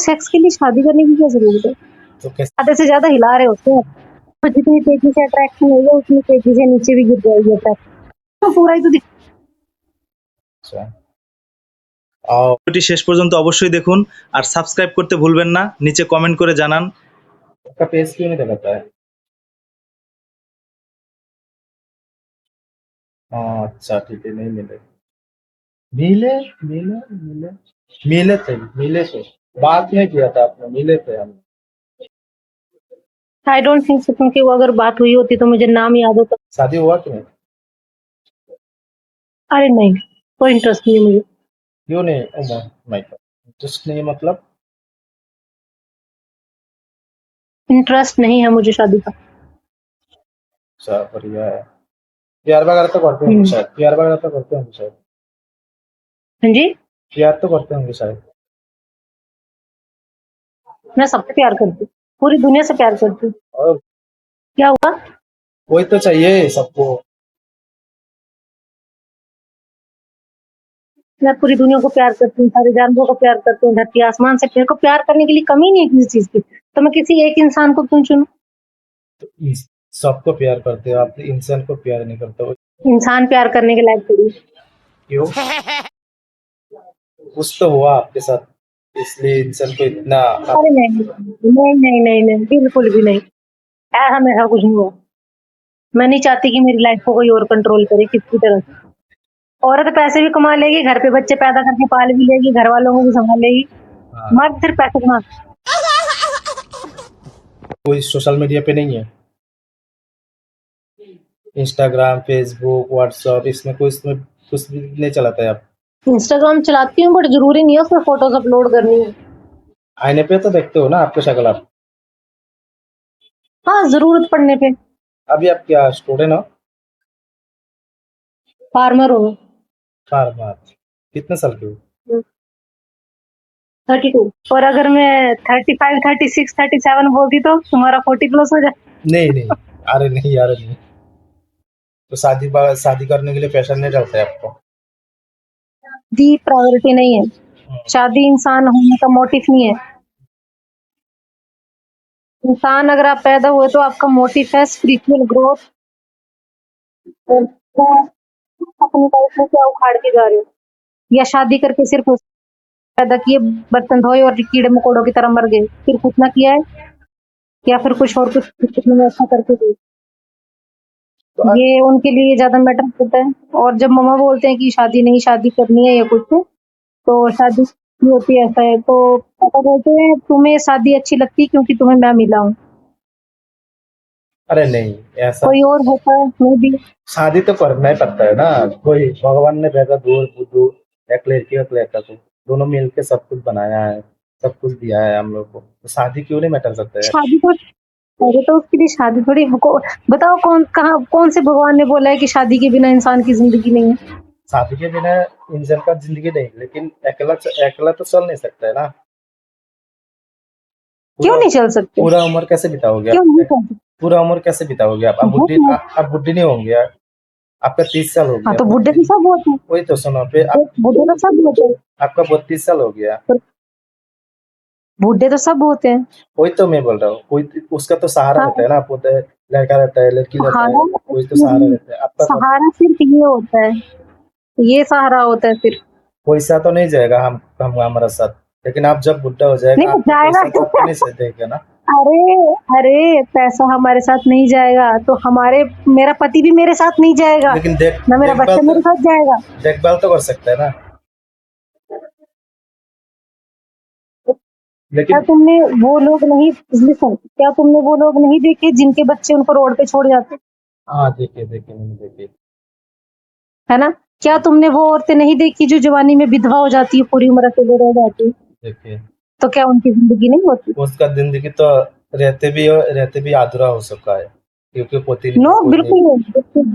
Sex के लिए शादी करने की क्या जरूरत है? तो कैसे? आधे से ज्यादा हिला रहे होते हैं, तो जितनी तेजी से अट्रैक्शन होगी उतनी तेजी से नीचे भी गिर जाएगी अट्रैक्शन, तो पूरा ही तो अच्छा, ভিডিওটি শেষ পর্যন্ত অবশ্যই দেখুন আর সাবস্ক্রাইব করতে ভুলবেন না, নিচে কমেন্ট করে জানান। आपका पेज क्यों नहीं दिखाता है? अच्छा ठीक है, नहीं मिले। मिले मिले मिले मिले थे, बात नहीं किया था आपने, मिले थे हम। आई डोंट थिंक सो, क्योंकि वो अगर बात हुई होती तो मुझे नाम याद होता। शादी हुआ कि नहीं? अरे नहीं, कोई इंटरेस्ट नहीं है मुझे। क्यों नहीं? ओ माय गॉड, इंटरेस्ट नहीं मतलब? इंटरेस्ट नहीं है मुझे शादी का। अच्छा बढ़िया है। प्यार वगैरह तो करते होंगे शायद, प्यार वगैरह तो करते होंगे शायद। हाँ जी, प्यार तो करते होंगे शायद। मैं सबसे प्यार करती हूँ, पूरी दुनिया से प्यार करती हूँ। और क्या हुआ? कोई तो चाहिए सबको। मैं पूरी दुनिया को प्यार करती हूँ, सारे जानवरों को प्यार करती हूँ, धरती आसमान से। मेरे को प्यार करने के लिए कमी नहीं है किसी चीज की, तो मैं किसी एक इंसान को क्यों चुनूं? तो सबको प्यार करते हो आप, इंसान को प्यार नहीं करते हो। इंसान प्यार करने के लायक थोड़ी है। क्यों? कुछ तो हुआ आपके साथ, इसलिए इंसान को इतना अरे नहीं नहीं नहीं नहीं नहीं, बिल्कुल भी नहीं, ऐसा मेरा कुछ नहीं हुआ। मैं नहीं चाहती कि मेरी लाइफ को कोई और कंट्रोल करे किसी तरह से। औरत पैसे भी कमा लेगी, घर पे बच्चे पैदा करके पाल भी लेगी, घर वालों को भी संभाल लेगी। मर्द सिर्फ पैसे कमा। कोई सोशल मीडिया पे नहीं है? इंस्टाग्राम, फेसबुक, व्हाट्सएप, इसमें कुछ भी नहीं चलाता है आप? इंस्टाग्राम चलाती हूँ, बट जरूरी नहीं है उसमें फोटोज अपलोड करनी है। आईने पे तो देखते हो ना आपको शक्ल आप? हाँ, जरूरत पड़ने पे। अभी आप क्या स्टूडेंट हो? फार्मर हूँ। फार्मर। कितने साल के हो? 32। और अगर मैं 35, 36, 37 बोलती तो तुम्हारा 40+ हो जाए। नहीं नहीं, अरे नहीं यार नहीं। तो शादी करने के लिए पैसा नहीं डालता है आपको? दी प्रायोरिटी नहीं है, शादी इंसान होने का मोटिव नहीं है। इंसान अगर आप पैदा हुए तो आपका मोटिव है स्पिरिचुअल ग्रोथ, और अपनी लाइफ में क्या उखाड़ के जा रहे हो, या शादी करके सिर्फ पैदा किए, बर्तन धोए और कीड़े मकोड़ों की तरह मर गए, फिर कुछ ना किया है, या फिर कुछ और कुछ में ऐसा करके दे। ये उनके लिए ज्यादा मैटर करता है। और जब मम्मा बोलते हैं कि शादी नहीं, शादी करनी है या कुछ, तो शादी नहीं होती, ऐसा है तो पापा बोलते हैं तुम्हें शादी अच्छी लगती क्योंकि तुम्हें मैं मिला हूँ। अरे नहीं, ऐसा कोई और होता है मैं भी। शादी तो करना ही पड़ता है ना, कोई भगवान ने भेजा दूर दूर एक लड़की और एक लड़का को, दोनों मिलके सब कुछ बनाया है, सब कुछ दिया है हम लोग को, तो शादी क्यों नहीं मैटर करता है? शादी तो, अरे तो उसके लिए शादी थोड़ी बताओ, कौन से भगवान ने बोला है कि शादी के बिना इंसान की जिंदगी नहीं है? शादी के बिना इंसान का जिंदगी नहीं, लेकिन अकेला तो चल नहीं सकता है ना। क्यों नहीं चल सकते? पूरा उम्र कैसे बिताओगे क्यों नहीं आप? चल सकते? पूरा उम्र कैसे बिताओगे आप? आप बुढ़ी नहीं होंगे यार, आपका 30 साल हो हाँ, गया। तो बुढ़े तो सब होते हैं। वही तो सुनो, फिर बुढ़े तो सब होते हैं। आपका 32 साल हो गया। बुढ़े तो सब होते हैं। वही तो मैं बोल रहा हूँ, कोई उसका तो सहारा हाँ, रहता है ना, होता है, लड़का रहता है, लड़की रहता है, सहारा कोई तो सहारा रहता है आपका। सहारा सिर्फ ये होता है, ये सहारा होता है सिर्फ। पैसा तो नहीं जाएगा हम हमारा साथ, लेकिन आप जब बुढ़ा हो जाएगा नहीं आपको जाएगा। पैसा तो आपको नहीं साथ देगा ना। अरे अरे, पैसा हमारे साथ नहीं जाएगा तो मेरा पति भी मेरे साथ नहीं जाएगा, लेकिन ना मेरा बच्चा मेरे साथ जाएगा। देखभाल तो कर सकता है ना। क्या तुमने वो लोग नहीं, लिसन, क्या तुमने वो लोग नहीं देखे जिनके बच्चे उनको रोड पे छोड़ जाते? हाँ देखे मैंने देखे। है ना? क्या तुमने वो औरतें नहीं देखी जो जवानी में विधवा हो जाती है, पूरी उम्र अकेले रह जाती है? देखे। तो क्या उनकी जिंदगी नहीं होती? उसका जिंदगी तो रहते भी अधूरा हो सकता है, क्योंकि पोती नो, बिल्कुल नहीं,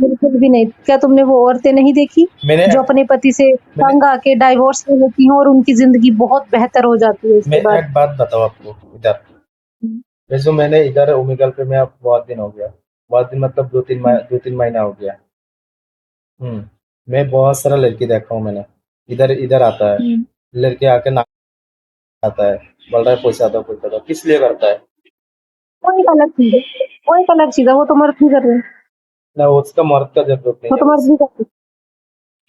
बिल्कुल भी नहीं। क्या तुमने वो औरतें नहीं देखी जो अपने पति से तंग आके डाइवोर्स ले लेती हैं और उनकी जिंदगी बहुत बेहतर हो जाती है इसके बाद? मैं एक बात बताऊं आपको, इधर जो मैंने इधर ओमेगल पे मैं बहुत दिन हो गया, बहुत दिन मतलब 2-3 महीना हो गया। मैं बहुत सारा लड़की देखा हूँ मैंने, इधर आता है लड़के आके आता है, बोल रहा है पैसा दो, किस लिए करता है? वो एक अलग चीज है, वो एक अलग चीज है, वो तो मर्द भी कर रहे हैं, ना उसका मर्द का जरूरत नहीं वो है तो मर्द बस। भी करते हैं,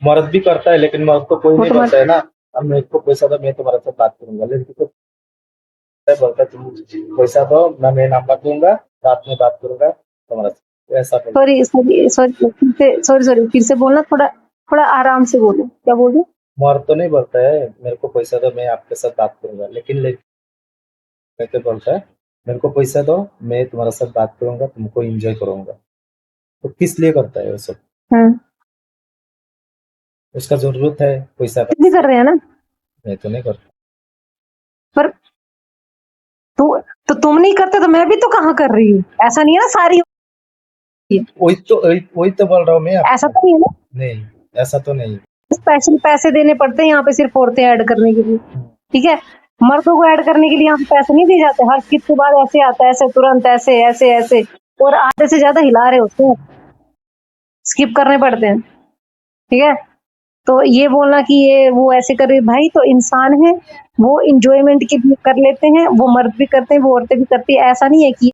मर्द भी करता है लेकिन मर्द को कोई वो नहीं तो मर्द। बोलता है ना, अब मेरे को पैसा दो मैं तुम्हारे साथ बात करूंगा, लेकिन तो बोलता है तुम पैसा दो मैं नंबर दूंगा, रात में बात करूंगा तुम्हारे साथ, तो ऐसा बोलता है। सॉरी सॉरी सॉरी, सॉरी फिर से बोलना, थोड़ा थोड़ा आराम से बोलो, क्या बोल रहे हो? मर्द तो नहीं बोलता है मेरे को पैसा दो मैं आपके साथ बात करूंगा, लेकिन लड़का बोलता है मेरे को पैसा दो मैं तुम्हारे साथ बात करूंगा, तुमको एंजॉय करूंगा। तो किस लिए करता है वो सब? हम्म, उसका जरूरत है पैसा का, भी कर रहे हैं ना, मैं तो नहीं करता। पर तू, तो तुम नहीं करते तो मैं भी तो कहाँ कर रही हूँ, ऐसा नहीं है ना सारी, वही तो बोल रहा हूँ मैं ऐसा आपको। तो नहीं है ना, नहीं, ऐसा तो नहीं। स्पेशल पैसे देने पड़ते हैं यहाँ पे सिर्फ औरतें ऐड करने के लिए, ठीक है? मर्दों को ऐड करने के लिए यहाँ पे पैसे नहीं दिए जाते, हर स्किप के बाद ऐसे आता है, ऐसे तुरंत ऐसे ऐसे ऐसे, और आधे से ज्यादा हिला रहे होते हैं, स्किप करने पड़ते हैं, ठीक है? तो ये बोलना कि ये वो ऐसे करे, भाई तो इंसान है, वो इंजॉयमेंट के लिए कर लेते हैं, वो मर्द भी करते हैं, वो औरतें भी करती है, ऐसा नहीं है कि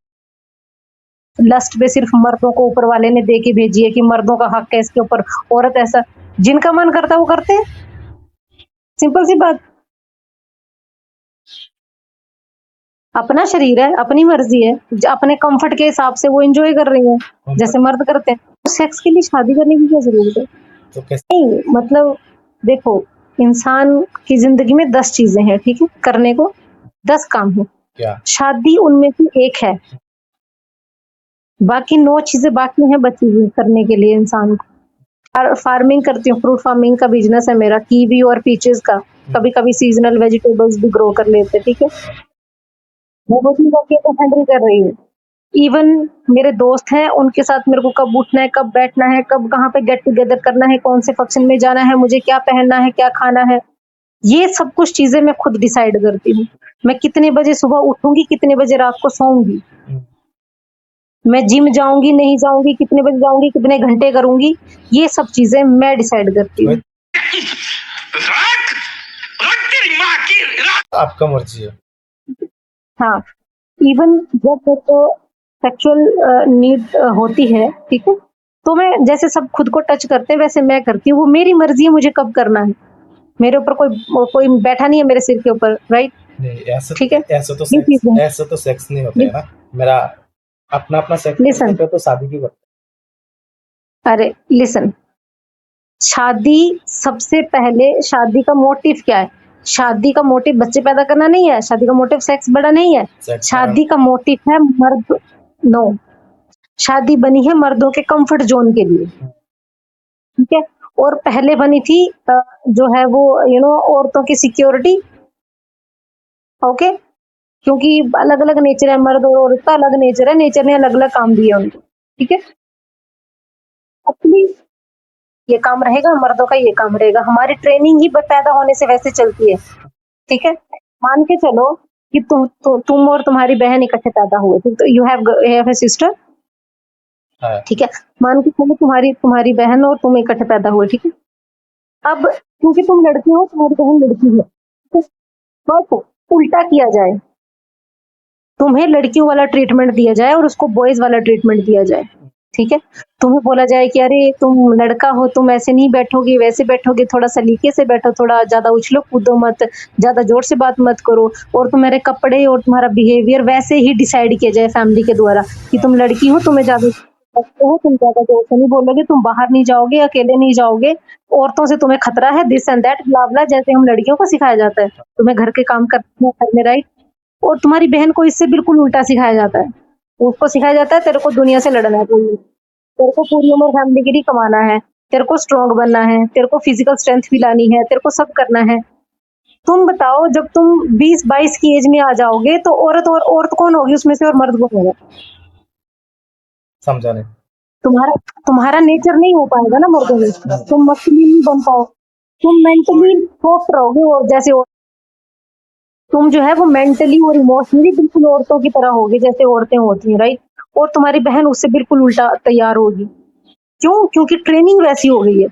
लस्ट पे सिर्फ मर्दों को ऊपर वाले ने दे के भेजी है कि मर्दों का हक है इसके ऊपर, औरत ऐसा, जिनका मन करता है वो करते हैं, सिंपल सी बात। अपना शरीर है, अपनी मर्जी है, अपने कंफर्ट के हिसाब से वो एंजॉय कर रही है जैसे मर्द करते हैं, तो सेक्स के लिए शादी करने की क्या जरूरत है? तो कैसे? नहीं मतलब देखो, इंसान की जिंदगी में 10 चीजें हैं, ठीक है, करने को 10 काम है, क्या? शादी उनमें से एक है, बाकी 9 चीजें बाकी हैं बची हुई करने के लिए इंसान को। फार्मिंग करती हूँ, फ्रूट फार्मिंग का बिजनेस है मेरा, कीवी और पीचेस का, कभी कभी सीजनल वेजिटेबल्स भी ग्रो कर लेते हैं, ठीक है, वो चीज अकेले हैंडल कर रही हूँ। इवन मेरे दोस्त हैं, उनके साथ मेरे को कब उठना है, कब बैठना है, कब कहाँ पे गेट टुगेदर करना है, कौन से फंक्शन में जाना है, मुझे क्या पहनना है, क्या खाना है, ये सब कुछ चीजें मैं खुद डिसाइड करती हूँ। मैं कितने बजे सुबह उठूंगी, कितने बजे रात को सोऊंगी, मैं जिम जाऊंगी नहीं जाऊंगी, कितने बजे जाऊंगी, कितने घंटे करूंगी, ये सब चीजें मैं डिसाइड करती हूँ। आपका मर्जी है। हाँ, इवन जब मेरे को सेक्सुअल नीड होती है, ठीक है, तो मैं जैसे सब खुद को टच करते हैं वैसे मैं करती हूँ, वो मेरी मर्जी है मुझे कब करना है, मेरे ऊपर कोई बैठा नहीं है मेरे सिर के ऊपर, राइट? नहीं ऐसा, ठीक है, ये चीज है। ऐसा तो सेक्स नहीं होता है ना, मेरा अपना अपना सेक्स लिसन, होता है तो शादी क्यों करते अरे लिसन, शादी सबसे पहले, शादी का मोटिव क्या है? शादी का मोटिव बच्चे पैदा करना नहीं है, शादी का मोटिव सेक्स बड़ा नहीं है, सेक्स शादी का मोटिव है मर्द, नो, शादी बनी है मर्दों के कंफर्ट जोन के लिए, ठीक है, और पहले बनी थी जो है वो औरतों की सिक्योरिटी, ओके, क्योंकि अलग अलग नेचर है, मर्द और औरत का अलग नेचर है, नेचर ने अलग अलग काम दिया उनको, ठीक है, अपनी ये काम रहेगा, मर्दों का ये काम रहेगा, हमारी ट्रेनिंग ही पैदा होने से वैसे चलती है, ठीक है, मान के चलो कि तुम और तुम्हारी बहन इकट्ठे पैदा हुए, तो यू हैव ए सिस्टर, है? ठीक है, मान के चलो तुम्हारी तुम्हारी बहन और तुम इकट्ठे पैदा हुए, ठीक है, अब क्योंकि तुम लड़की हो, तुम्हारी बहन लड़की है, तो उल्टा किया जाए, तुम्हें लड़कियों वाला ट्रीटमेंट दिया जाए और उसको बॉयज वाला ट्रीटमेंट दिया जाए, ठीक है, तुम्हें बोला जाए कि अरे तुम लड़का हो, तुम ऐसे नहीं बैठोगे, वैसे बैठोगे, थोड़ा सलीके से बैठो, थोड़ा ज्यादा उछलो कूदो मत, ज्यादा जोर से बात मत करो, और तुम्हारे कपड़े और तुम्हारा बिहेवियर वैसे ही डिसाइड किया जाए फैमिली के द्वारा कि तुम लड़की हो, तुम्हें ज्यादा हो, तुम ज्यादा जोर से नहीं बोलोगे, तुम बाहर नहीं जाओगे, अकेले नहीं जाओगे, औरतों से तुम्हें खतरा है, दिस एंड दैट ब्ला ब्ला, जैसे हम लड़कियों को सिखाया जाता है, तुम्हें घर के काम करने हैं, घर में, राइट? और तुम्हारी बहन को इससे बिल्कुल उल्टा सिखाया जाता है, उसको सिखाया जाता है तेरे को दुनिया से लड़ना है, तेरे को पूरी उम्र फैमिली के लिए कमाना है, तेरे को स्ट्रांग बनना है, तेरे को फिजिकल स्ट्रेंथ भी लानी है, तेरे को सब करना है। तुम बताओ, जब तुम 20-22 की एज में आ जाओगे तो औरत कौन होगी उसमें से, और मर्द कौन होगा? समझा नहीं। तुम्हारा तुम्हारा नेचर नहीं हो पाएगा ना मर्दों में, तुम मस्कुलिन नहीं बन पाओ, तुम मेंटली सॉफ्ट रहोगे, और जैसे तुम जो है वो मेंटली और इमोशनली बिल्कुल औरतों की तरह होगी जैसे औरतें होती हैं, राइट? और तुम्हारी बहन उससे बिल्कुल उल्टा तैयार होगी, क्यों? क्योंकि ट्रेनिंग वैसी हो गई है,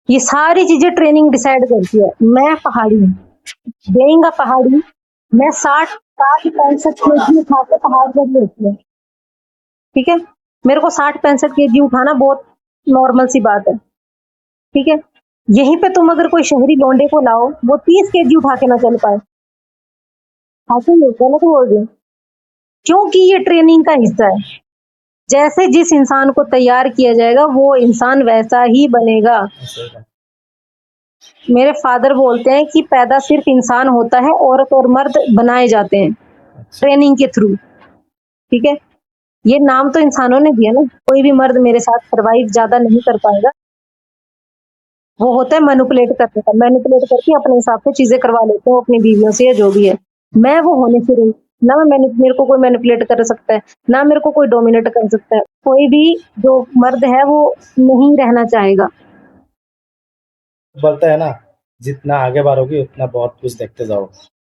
ये सारी चीजें ट्रेनिंग डिसाइड करती है। मैं पहाड़ी हूँ, देंगा पहाड़ी, मैं 60-65 केजी उठा के पहाड़ पर लेती हूँ, ठीक है। मेरे को 60-65 केजी उठाना बहुत नॉर्मल सी बात है, ठीक है। यहीं पे तुम अगर कोई शहरी लौंडे को लाओ, वो 30 केजी उठा के ना चल पाए, हाँ तो ये गलत बोल रही हूँ। क्योंकि ये ट्रेनिंग का हिस्सा है। जैसे जिस इंसान को तैयार किया जाएगा वो इंसान वैसा ही बनेगा। सही बात। मेरे फादर बोलते हैं कि पैदा सिर्फ इंसान होता है, औरत और मर्द बनाए जाते हैं अच्छा, ट्रेनिंग के थ्रू, ठीक है। ये नाम तो इंसानों ने दिया ना, कोई भी मर्द मेरे साथ सर्वाइव ज्यादा नहीं कर पाएगा। वो होता है मैनिपुलेट करने का, मैनिपुलेट करके अपने हिसाब से चीजें करवा लेते हैं अपनी बीवियों से या जो भी है। मैं वो होने से रही ना, मेरे को कोई मैनिपुलेट कर सकता है ना, मेरे को कोई डोमिनेट कर सकता है। कोई भी जो मर्द है वो नहीं रहना चाहेगा। बोलता है ना, जितना आगे बढ़ोगी उतना बहुत कुछ देखते जाओगे।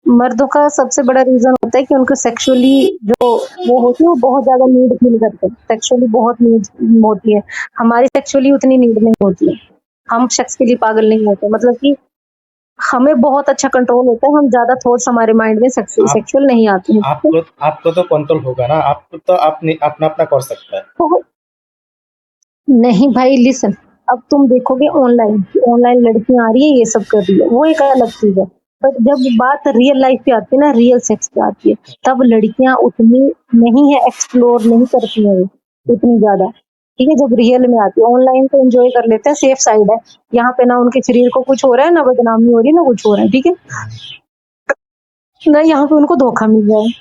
मर्दों का सबसे बड़ा रीजन होता है कि उनको सेक्सुअली जो वो होती है वो बहुत ज्यादा नीड फील करते हैं, सेक्सुअली बहुत नीड होती है। हमारी सेक्सुअली उतनी नीड नहीं होती है, हम सेक्स के लिए पागल नहीं होते, मतलब कि हमें बहुत अच्छा कंट्रोल होता है, हम ज्यादा थॉट्स हमारे माइंड में आप सेक्सुअल नहीं आते हैं। आपको तो कंट्रोल होगा ना, आपको तो अपना अपना कर सकता है। तो नहीं भाई लिसन, अब तुम देखोगे ऑनलाइन लड़कियां आ रही है, ये सब कर रही है, वो एक अलग चीज है। बट जब बात रियल लाइफ पे आती है ना, रियल सेक्स पे आती है, तब लड़कियां उतनी नहीं है, एक्सप्लोर नहीं करती हैं उतनी ज्यादा, ठीक है। जब रियल में आती है, ऑनलाइन तो एंजॉय कर लेते हैं, सेफ साइड है। यहाँ पे ना उनके शरीर को कुछ हो रहा है, ना बदनामी हो रही है, ना कुछ हो रहा है, ठीक है ना, यहाँ पे उनको धोखा मिल रहा है,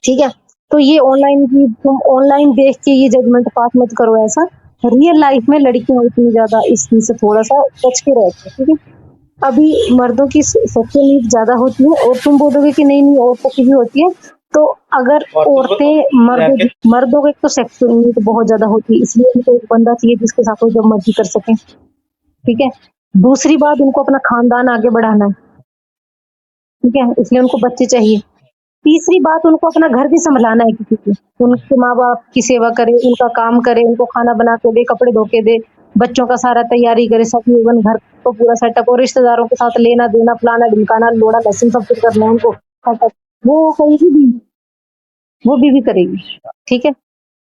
ठीक है। तो ये ऑनलाइन की, तुम ऑनलाइन देख के ये जजमेंट पास मत करो ऐसा। रियल लाइफ में लड़कियां इतनी ज्यादा इस चीज से थोड़ा सा बच के रहती है, ठीक है। अभी मर्दों की सेक्सुअल नीड ज्यादा होती है, और तुम बोलोगे कि नहीं नहीं औरतों की भी होती है, तो अगर और औरतें मर्दों की तो सेक्सुअल नीड बहुत ज्यादा होती है, इसलिए उनको एक बंदा चाहिए जिसके साथ वो जब मर्जी कर सके, ठीक है। दूसरी बात, उनको अपना खानदान आगे बढ़ाना है, ठीक है, इसलिए उनको बच्चे चाहिए। तीसरी बात, उनको अपना घर भी संभलाना है किसी की, उनके माँ बाप की सेवा करे, उनका काम करे, उनको खाना बना के दे, कपड़े धो के दे, बच्चों का सारा तैयारी करे, सब इवन घर को पूरा सेटअप, और रिश्तेदारों के साथ लेना देना, फलाना ढिमकाना, लोड़ा लहसुन सब कुछ करना है उनको सेटअप। वो करेगी बीवी, वो बीवी करेगी, ठीक है।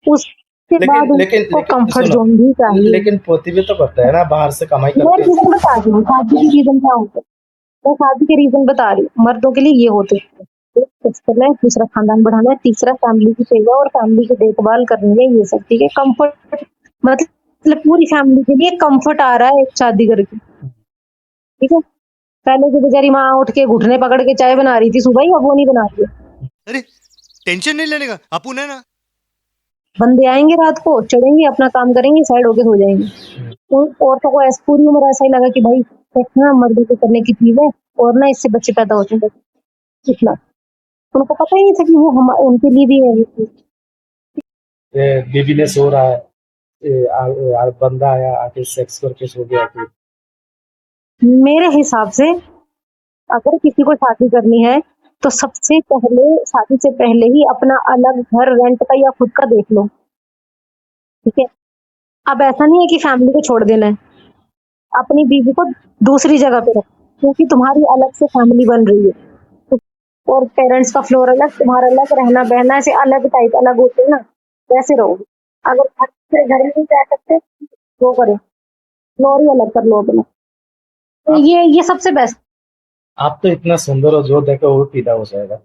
उसके बाद उनको कंफर्ट सुनो, जोन भी चाहिए। लेकिन पोती भी तो करता है ना, बाहर से कमाई मैं करके। रीजन बता रही हूँ, शादी की रीजन क्या होता है, मैं शादी के रीजन बता रही हूँ। मर्दों के लिए ये होते हैं, एक सेक्स करना है, दूसरा खानदान बढ़ाना है, तीसरा फैमिली की सेवा और फैमिली की देखभाल करनी है, ये सब, ठीक है। कंफर्ट मतलब पूरी फैमिली के लिए कंफर्ट आ रहा है एक शादी करके, ठीक है। पहले की बेचारी माँ उठ के घुटने पकड़ के चाय बना रही थी सुबह ही, अब वो नहीं बना रही है। अरे टेंशन नहीं लेने का, अपुन है ना। बंदे आएंगे रात को, चढ़ेंगे, अपना काम करेंगे, साइड होके सो जाएंगे। उन औरतों को ऐसे पूरी उम्र ऐसा ही लगा कि भाई सेक्स ना मर्दों को करने की चीज है, और ना इससे बच्चे पैदा होते हैं, इतना उनको पता ही नहीं था कि वो हम उनके लिए भी है ये चीज। बेबी ने सो रहा है, बंदा आया आके सेक्स करके सो गया फिर। मेरे हिसाब से अगर किसी को शादी करनी है तो सबसे पहले, शादी से पहले ही अपना अलग घर रेंट का या खुद का देख लो, ठीक है। अब ऐसा नहीं है कि फैमिली को छोड़ देना है, अपनी बीवी को दूसरी जगह पे रखो, क्योंकि तुम्हारी अलग से फैमिली बन रही है, और पेरेंट्स का फ्लोर अलग, तुम्हारा अलग, रहना बहना ऐसे अलग टाइप अलग होते हैं ना, वैसे रहोगे। अगर घर में नहीं रह सकते, वो करो, फ्लोर ही अलग कर लो अपना, तो ये सबसे बेस्ट। आप तो इतना सुंदर हो, जो देखो वो पीदा हो जाएगा।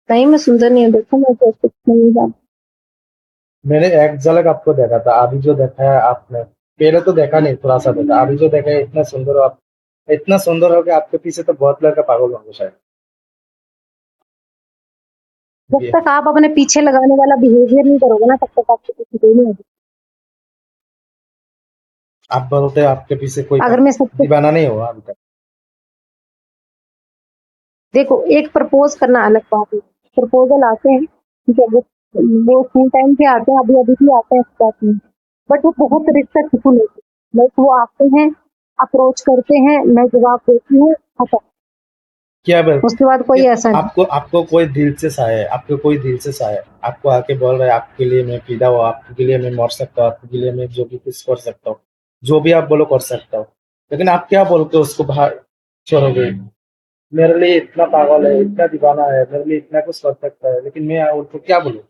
नहीं मैं सुंदर नहीं हूँ, देखो मैं तो कुछ नहीं जानती। मैंने एक झलक आपको देखा था, अभी जो देखा है आपने, पहले तो देखा नहीं, थोड़ा सा देखा, अभी जो देखा है इतना सुंदर हो आप, इतना सुंदर हो कि आपके पीछे तो बहुत लड़का पागल होंगे शायद। जब ये तक आप अपने पीछे लगाने वाला बिहेवियर नहीं करोगे ना, तब तक आपके पीछे कोई नहीं होगा। आप बोलते हैं आपके पीछे कोई अगर मैं सबसे दीवाना नहीं हुआ अभी तक। देखो, एक प्रपोज करना अलग बात है, प्रपोजल आते हैं, ठीक है, वो फुल टाइम पे आते हैं, अभी अभी भी आते हैं इस बात में, बट वो बहुत रिस्पेक्टफुल होते हैं, लाइक वो आते हैं, अप्रोच करते हैं, मैं जवाब देती हूँ, खत्म। क्या बोल, उसके बाद कोई ऐसा नहीं। आपको आपको कोई दिल से चाहे, आपको कोई दिल से चाहे, आपको आके बोल रहा है आपके लिए मैं फिदा हूँ, आपके लिए मैं मर सकता हूँ, आपके लिए मैं जो भी कुछ कर सकता हूँ, जो भी आप बोलो कर सकता हो, लेकिन आप क्या बोल के उसको बाहर छोड़ोगे? मेरे लिए इतना पागल है, इतना दीवाना है, मेरे लिए इतना कुछ कर सकता है, लेकिन मैं उनको क्या बोलूँ?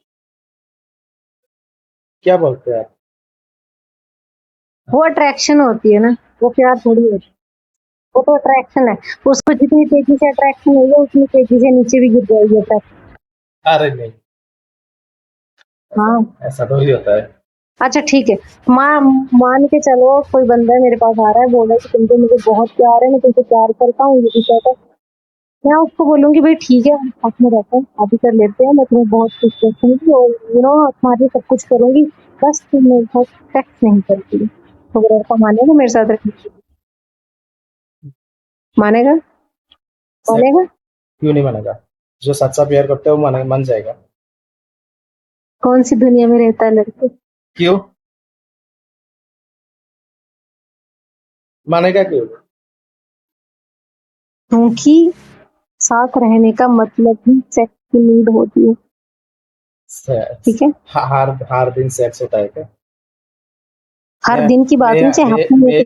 क्या बोलते हैं आप? वो अट्रैक्शन होती है ना, वो प्यार थोड़ी होती है। वो तो अट्रैक्शन है। उसको जितनी तेजी से अट्रैक्शन होगी उतनी तेजी से नीचे भी गिर जाएगी अट्रैक्शन। अरे नहीं, हाँ। ऐसा तो ही होता है। अच्छा ठीक है। मान के चलो कोई बंदा मेरे पास आ रहा है, बोल रहा है कि तुमसे मुझे बहुत प्यार है, मैं तुमसे प्यार करता हूँ, ये भी कहता है। मैं उसको बोलूंगी भाई ठीक है, हम साथ में रहते हैं, शादी कर लेते हैं, मैं तुम्हें बहुत कुछ रखूंगी और तुम्हारे लिए सब कुछ करूंगी, बस तुम मेरे साथ सेक्स नहीं करती। तो वो लड़का मानेगा मेरे साथ रखने के लिए? मानेगा? मानेगा? क्यों नहीं मानेगा? जो सच्चा प्यार करता है वो मान जाएगा। कौन सी दुनिया में रहता है लड़के? क्यों मानेगा? क्यों? क्योंकि साथ रहने का मतलब ही सेक्स की नीड होती है। सेक्स? ठीक है। हर दिन सेक्स होता है क्या? हर मैं दिन की बात नहीं, मैं चाहे मैं, हफ्ते में मैं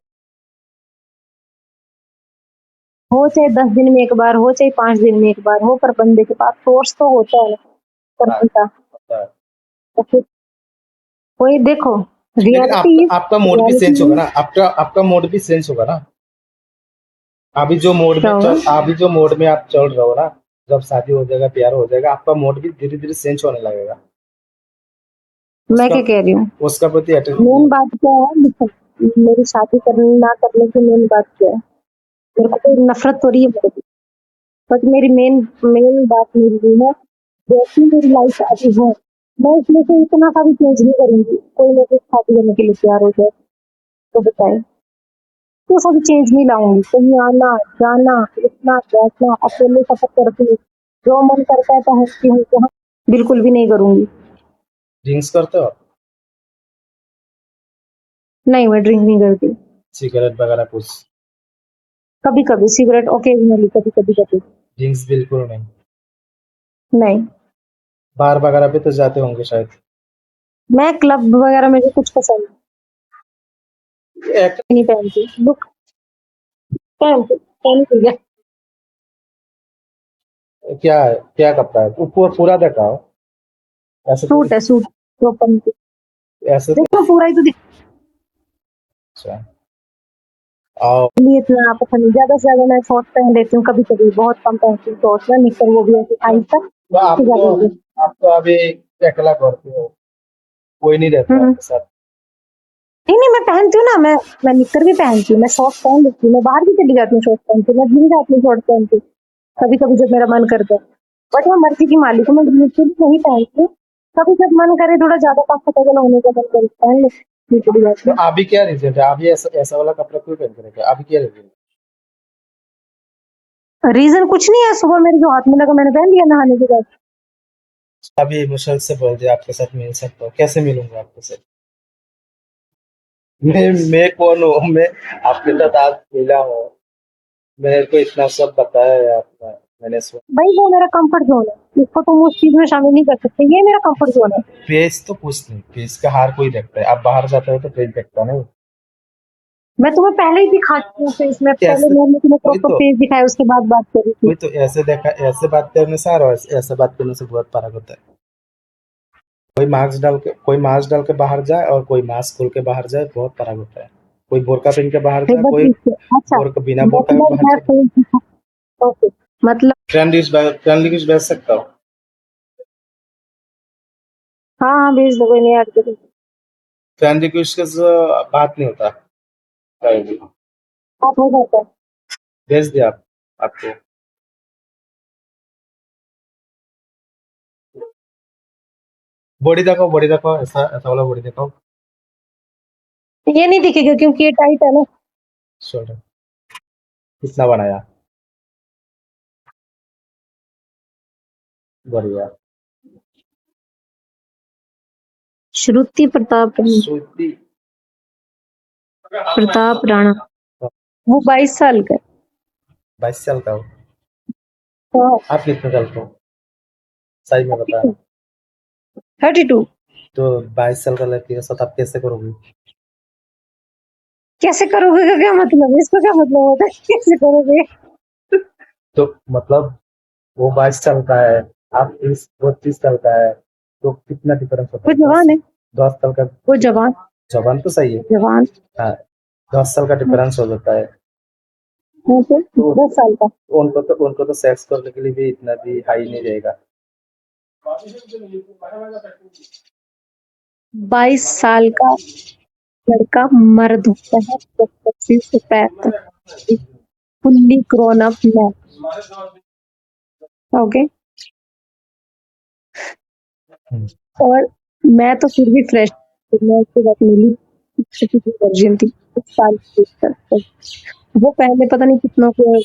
हो, चाहे 10 दिन में एक बार हो, चाहे 5 दिन में एक बार हो, पर बंदे के पास सोर्स तो होता है ना करने का। पता है। तो फिर वही देखो, लेकिन आपका रियलिटी आपका मूड भी चेंज होगा रियलिटी ना, आपका मूड भी चेंज होगा ना। क्या होगा? अभी जो मोड में आप चल रहे हो ना, जब शादी हो जाएगा, प्यार हो जाएगा, आपका मूड भी धीरे धीरे चेंज होने लगेगा। मैं उसका क्या कह रही हूँ, उसका प्रति मेन बात क्या है, देखो, मेरी शादी करने ना करने की मेन बात क्या है? मेरे को कोई नफरत तो रही है मेरे को, बट मेरी मेन मेन बात मेरी ये है, जैसी मेरी लाइफ अभी है, मैं इसमें से इतना सा भी चेंज नहीं करूंगी। कोई मेरे से शादी करने के लिए तैयार हो जाए तो बताए, तो सा भी चेंज नहीं लाऊंगी। कहीं आना जाना, उठना बैठना, अकेले सफर करती हूँ, जो मन करता है पहनती हूँ, जहाँ बिल्कुल भी नहीं करूंगी। ड्रिंक्स करते हो आप? नहीं, मैं ड्रिंक नहीं करती। सिगरेट वगैरह कुछ? कभी कभी सिगरेट ओकेजनली, कभी कभी कभी। ड्रिंक्स बिल्कुल नहीं? नहीं, बार वगैरह पे तो जाते होंगे शायद। मैं क्लब वगैरह में भी कुछ पसंद एक, नहीं, पहनती लुक, पहनती पहनती है। क्या क्या कपड़ा है? ऊपर पूरा दिखाओ। ऐसे तो सूट है, सूट जो पहनती, ऐसे तो देखो पूरा ही तो अच्छा। और दिखली। इतना पसंद नहीं, ज्यादा से ज्यादा मैं शॉर्ट पहन लेती हूँ, कभी कभी बहुत कम पहनती हूँ शॉर्ट्स में, निक्कर वो भी ऐसे आई तक तो उससे ज्यादा नहीं। आप तो अभी अकेला करते हो, कोई नहीं रहता हम्म। आपके साथ? नहीं नहीं, मैं पहनती हूँ ना, मैं निक्कर भी पहनती हूँ, मैं शॉर्ट पहन लेती हूँ, मैं बाहर भी चली जाती हूँ शॉर्ट पहन के, मैं जिम जाती हूँ शॉर्ट पहन के, कभी कभी जब मेरा मन करता है। बट मैं मर्जी की मालिक हूँ, मैं बिल्कुल भी नहीं पहनती हूँ। कभी जब मन करे थोड़ा ज्यादा कंफर्टेबल होने का मन करे पहन ले, चली जाती तो हूँ। अभी क्या रीजन है? अभी ऐसा ऐसा वाला कपड़ा क्यों पहन के रखे? अभी क्या रीजन? रीजन कुछ नहीं है, सुबह मेरे जो हाथ में लगा मैंने पहन लिया नहाने के बाद। अभी मुझे से बोल दिया आपके साथ मिल सकता हूँ, कैसे मिलूंगा आपके साथ? मैं कौन हूँ? मैं आपके साथ आज मिला हूँ, मेरे को इतना सब बताया है आपने, मैंने सुना। भाई वो मेरा कंफर्ट जोन है, इसको तुम उस चीज में शामिल नहीं कर सकते, ये मेरा कंफर्ट जोन है। फेस तो कुछ नहीं, फेस का हर कोई देखता है, आप बाहर जाते हो तो फेस देखता नहीं। मैं तुम्हें पहले ही दिखा चुकी हूँ फेस, मैं पहले कैसे? मैंने तुम्हें वही प्रॉपर तो फेस दिखाया, उसके बाद बात करी थी। वही तो ऐसे देखा, ऐसे बात करने से और ऐसे बात करने से बहुत फर्क होता है। कोई मास्क डाल के बाहर जाए और कोई मास्क खोल के बाहर जाए, बहुत फर्क होता है। कोई बोरका पहन के बाहर फिर जाए, बस कोई इससे अच्छा, बोरका बिना बोरका के मतलब बाहर मैं जाए। फेस दिखा, ओके, मतलब फ्रेंड रिक्वेस्ट भेज सकता हूँ? हाँ हाँ भेज दो, कोई नहीं ऐड करो। फ्रेंड रिक्वेस्ट के बात नहीं होता कहीं भी। आप हो जाता है। भेज दिया आपको। बॉडी दिखाओ, ऐसा ऐसा वाला बॉडी दिखाओ। ये नहीं दिखेगा क्योंकि ये टाइट है ना। शोल्डर कितना बनाया? बढ़िया। श्रुति प्रताप राणा। श्रुति? प्रताप राणा, वो 22 साल का 22 साल का हो? है। आप कितने साल का हो? सही में बताना। 32। तो 22 साल का लड़की के साथ आप कैसे करोगे? कैसे करोगे का क्या मतलब है? इसका क्या मतलब होता है कैसे करोगे? तो मतलब वो 22 साल का है, आप 30 32 साल का है, तो कितना डिफरेंस होता वो है? जवान है, 10 साल का। वो जवान जवान तो सही है। जवान हाँ, 10 साल का डिफरेंस हो जाता है। है तो तो 10 साल का। उनको तो सेक्स करने के लिए भी इतना भी हाई नहीं रहेगा। 22 साल का लड़का मर्द होता है, 25 से 35 fully grown up man. Okay. Hmm, और मैं तो फिर भी फ्रेश, मैं उसके बाद मिली वर्जिन थी 1 साल की तक। वो पहले पता नहीं कितनों को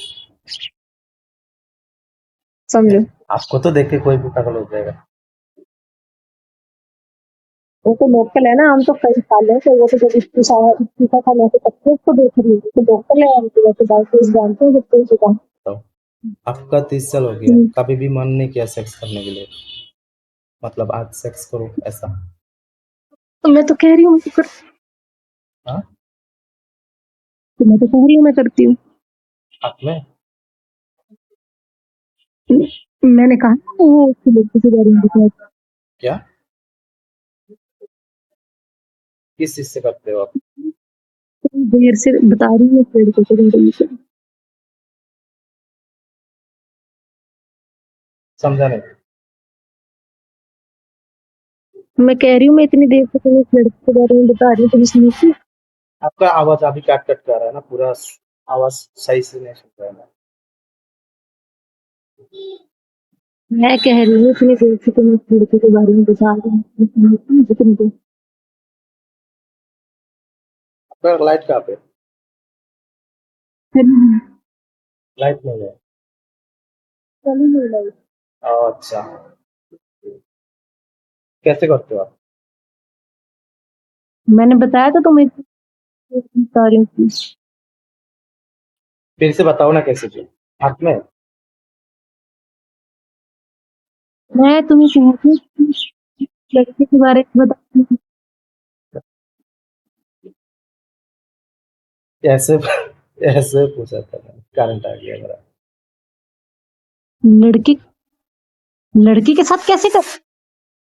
समझो। आपको तो देख के कोई भी पागल हो जाएगा। वो तो लोकल है ना, हम तो कई साल है, तो वो तो जब इस्तीफा था मैं तो तब से उसको देख रही हूँ, तो लोकल है हम तो, वैसे बात इस जानते हैं जब कोई चुका। तो आपका 30 साल हो गया, कभी भी मन नहीं किया सेक्स करने के लिए? मतलब आज सेक्स करो ऐसा? तो मैं तो कह रही हूँ हाँ, तो मैं तो कह रही हूँ मैं करती हूँ। आप में मैंने कहा ना वो उसकी लड़की के बारे में बताया, क्या, किस चीज से करते हो आप? तो देर से बता रही हूँ पेड़ को तो रही है। समझा नहीं। मैं कह रही हूँ मैं इतनी देर से तुम्हें इस लड़की के बारे में बता रही हूँ, तुम्हें सुनी थी? आपका आवाज अभी काट कट कर रहा है ना, पूरा आवाज सही से नहीं सुन रहा है मैं। मैं कह रही हूँ इतनी देर से तुम्हें इस लड़की के बारे में बता रही हूँ, तुम्हें सुनी थी तुमको? आपका लाइट कहाँ पे? चली लाइट नहीं है। नहीं लाई। अच्छा, कैसे करते हो आप? मैंने बताया था तुम्हें इतनी देर से बता रही हूँ। फिर से बताओ ना कैसे किया। आप में मैं तुम्हें कह रही हूँ इस लड़की के बारे में बता रही हूँ। ऐसे ऐसे पूछा था मैंने, करंट आ गया मेरा। लड़की लड़की के साथ कैसे कर?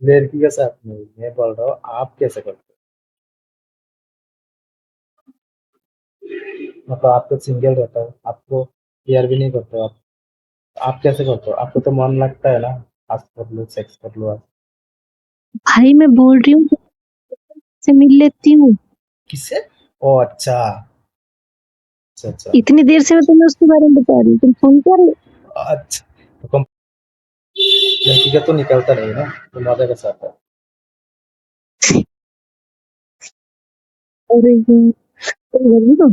लड़की के साथ नहीं, मैं बोल रहा हूँ आप कैसे करते हो? मतलब आप तो सिंगल रहता हो, आपको केयर भी नहीं करते हो आप कैसे करते हो? आपको तो मन लगता है ना, आज कर लो सेक्स कर लो आज। भाई मैं बोल रही हूँ से मिल लेती हूँ। किससे? ओ अच्छा, अच्छा अच्छा। इतनी देर से मैं तुम्हें उसके बारे में बता रही हूँ, तुम फोन कर रहे हो। अच्छा, तो कम लड़की का तो निकलता नहीं ना, तो मजा कैसा आता है? अरे यार, तुम कर रही हो?